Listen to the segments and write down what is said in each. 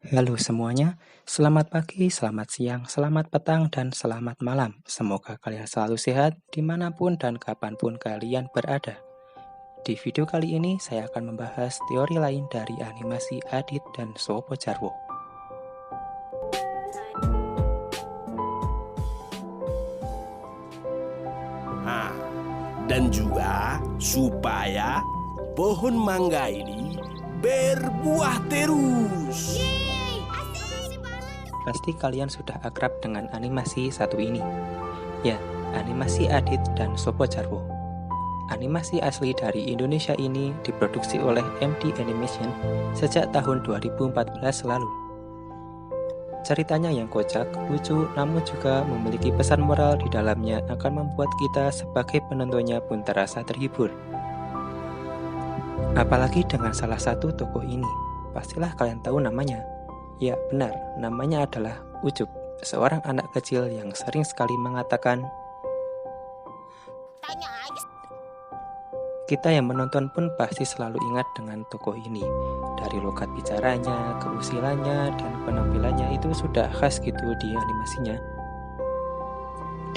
Halo semuanya, selamat pagi, selamat siang, selamat petang, dan selamat malam. Semoga kalian selalu sehat dimanapun dan kapanpun kalian berada. Di video kali ini saya akan membahas teori lain dari animasi Adit dan Sopo Jarwo. Dan juga supaya pohon mangga ini berbuah terus. Pasti kalian sudah akrab dengan animasi satu ini. Ya, animasi Adit dan Sopo Jarwo. Animasi asli dari Indonesia ini diproduksi oleh MD Animation sejak tahun 2014 lalu. Ceritanya yang kocak, lucu, namun juga memiliki pesan moral di dalamnya akan membuat kita sebagai penontonnya pun terasa terhibur. Apalagi dengan salah satu tokoh ini, pastilah kalian tahu namanya. Ya benar, namanya adalah Ucup, seorang anak kecil yang sering sekali mengatakan, kita yang menonton pun pasti selalu ingat dengan tokoh ini. Dari logat bicaranya, keusilannya, dan penampilannya itu sudah khas gitu di animasinya.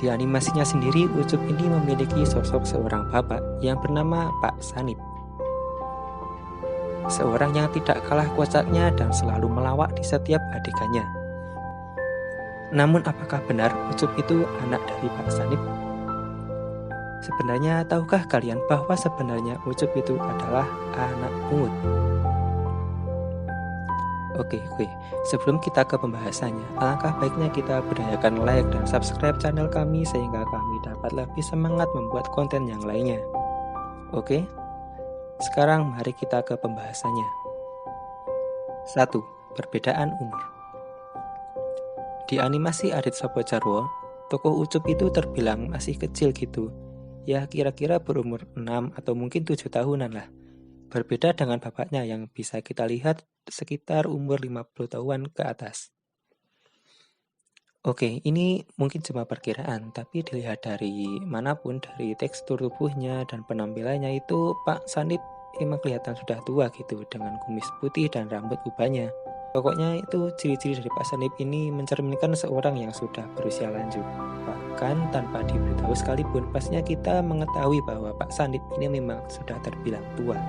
Di animasinya sendiri, Ucup ini memiliki sosok seorang bapak yang bernama Pak Sanip. Seorang yang tidak kalah kocaknya dan selalu melawak di setiap adegannya. Namun apakah benar Ucup itu anak dari Pak Sanip? Sebenarnya tahukah kalian bahwa sebenarnya Ucup itu adalah anak pungut? Oke, sebelum kita ke pembahasannya, alangkah baiknya kita berdayakan like dan subscribe channel kami sehingga kami dapat lebih semangat membuat konten yang lainnya. Oke, sekarang mari kita ke pembahasannya. 1. Perbedaan umur. Di animasi Adit Sopo Jarwo, tokoh Ucup itu terbilang masih kecil gitu. Ya kira-kira berumur 6 atau mungkin 7 tahunan lah. Berbeda dengan bapaknya yang bisa kita lihat sekitar umur 50 tahunan ke atas. Oke, ini mungkin cuma perkiraan, tapi dilihat dari manapun, dari tekstur tubuhnya dan penampilannya itu Pak Sanip emang kelihatan sudah tua gitu, dengan kumis putih dan rambut ubannya. Pokoknya itu ciri-ciri dari Pak Sanip ini mencerminkan seorang yang sudah berusia lanjut. Bahkan tanpa diberitahu sekalipun, pastinya kita mengetahui bahwa Pak Sanip ini memang sudah terbilang tua.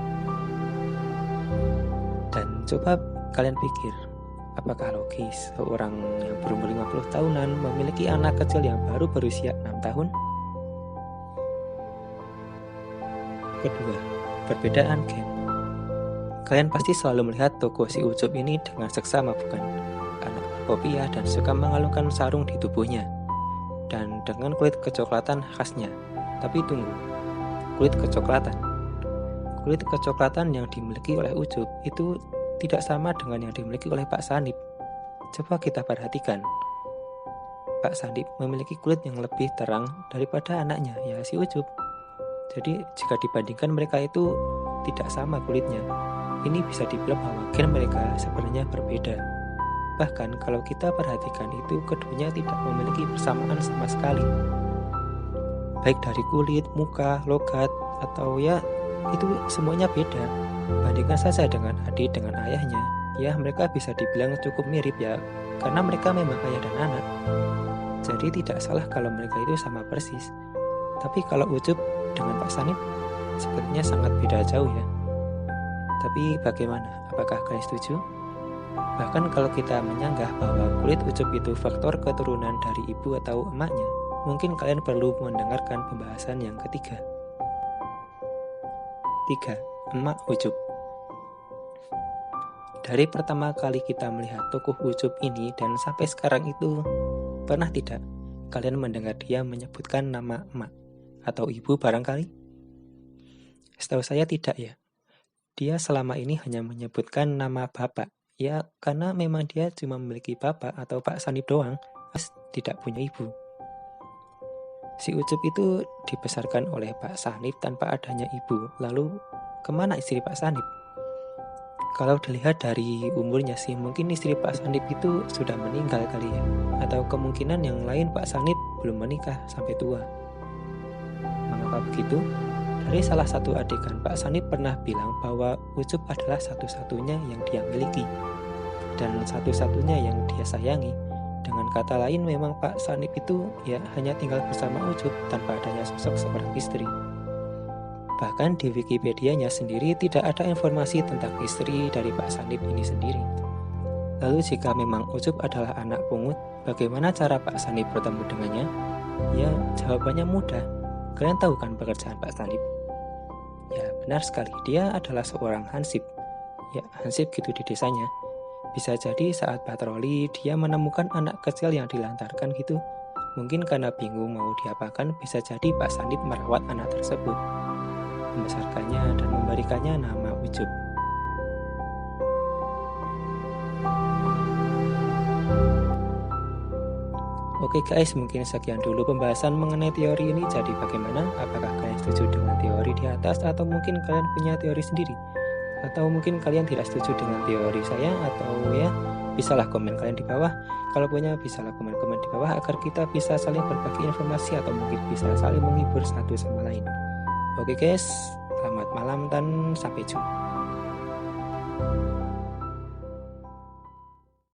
Dan coba kalian pikir, apakah logis seorang yang berumur 50 tahunan memiliki anak kecil yang baru berusia 6 tahun? Kedua, perbedaan gen. Kalian pasti selalu melihat tokoh si Ucup ini dengan seksama bukan? Anak berkopiah dan suka mengalungkan sarung di tubuhnya. Dan dengan kulit kecoklatan khasnya. Tapi tunggu, kulit kecoklatan. Kulit kecoklatan yang dimiliki oleh Ucup itu tidak sama dengan yang dimiliki oleh Pak Sanip. Coba kita perhatikan. Pak Sanip memiliki kulit yang lebih terang daripada anaknya, ya si Ucup. Jadi jika dibandingkan mereka itu tidak sama kulitnya. Ini bisa dibilang bahwa gen mereka sebenarnya berbeda. Bahkan kalau kita perhatikan itu keduanya tidak memiliki persamaan sama sekali. Baik dari kulit, muka, logat, atau ya itu semuanya beda. Bandingkan saja dengan adik dengan ayahnya. Ya mereka bisa dibilang cukup mirip ya, karena mereka memang ayah dan anak. Jadi tidak salah kalau mereka itu sama persis. Tapi kalau Ucup dengan Pak Sanip sepertinya sangat beda jauh ya. Tapi bagaimana? Apakah kalian setuju? Bahkan kalau kita menyanggah bahwa kulit Ucup itu faktor keturunan dari ibu atau emaknya, mungkin kalian perlu mendengarkan pembahasan yang ketiga. 3. Emak Ucup. Dari pertama kali kita melihat tokoh Ucup ini dan sampai sekarang itu, pernah tidak kalian mendengar dia menyebutkan nama emak atau ibu barangkali? Setahu saya tidak ya. Dia selama ini hanya menyebutkan nama bapak. Ya karena memang dia cuma memiliki bapak atau Pak Sanip doang, tidak punya ibu. Si Ucup itu dibesarkan oleh Pak Sanip tanpa adanya ibu. Lalu kemana istri Pak Sanip? Kalau dilihat dari umurnya sih, mungkin istri Pak Sanip itu sudah meninggal kali ya. Atau kemungkinan yang lain Pak Sanip belum menikah sampai tua. Mengapa begitu? Dari salah satu adegan, Pak Sanip pernah bilang bahwa Ucup adalah satu-satunya yang dia miliki. dan satu-satunya yang dia sayangi. Dengan kata lain, memang Pak Sanip itu ya hanya tinggal bersama Ucup tanpa adanya sosok seorang istri. Bahkan di Wikipedia-nya sendiri tidak ada informasi tentang istri dari Pak Sanip ini sendiri. Lalu jika memang Ucup adalah anak pungut, bagaimana cara Pak Sanip bertemu dengannya? Ya, jawabannya mudah. Kalian tahu kan pekerjaan Pak Sanip? Ya, benar sekali. Dia adalah seorang hansip. Ya, hansip gitu di desanya. Bisa jadi saat patroli dia menemukan anak kecil yang dilantarkan gitu. Mungkin karena bingung mau diapakan, bisa jadi Pak Sanip merawat anak tersebut, membesarkannya dan memberikannya nama Ucup. Oke guys, mungkin sekian dulu pembahasan mengenai teori ini. Jadi bagaimana? Apakah kalian setuju dengan teori di atas atau mungkin kalian punya teori sendiri? Atau mungkin kalian tidak setuju dengan teori saya, atau ya bisalah komen kalian di bawah. Kalau punya bisalah komen-komen di bawah agar kita bisa saling berbagi informasi atau mungkin bisa saling menghibur satu sama lain. Oke guys, selamat malam dan sampai jumpa.